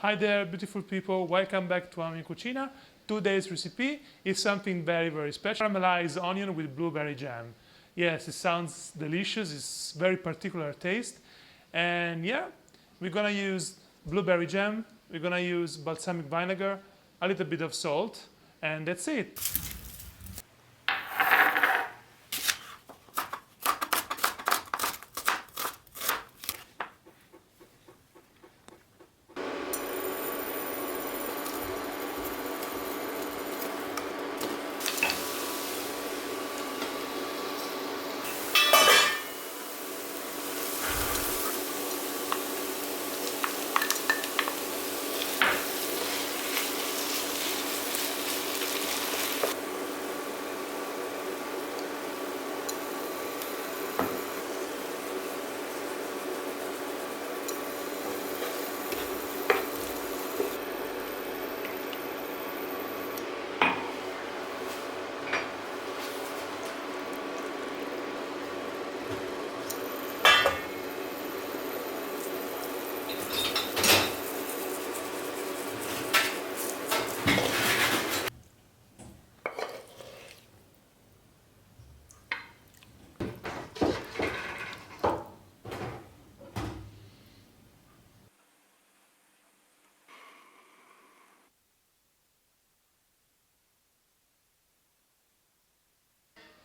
Hi there, beautiful people. Welcome back to Amo in Cucina. Today's recipe is something very, very special. Caramelized onion with blueberry jam. Yes, it sounds delicious. It's very particular taste. And yeah, we're gonna use blueberry jam. We're gonna use balsamic vinegar, a little bit of salt, and that's it.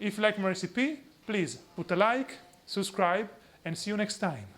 If you like my recipe, please put a like, subscribe, and see you next time.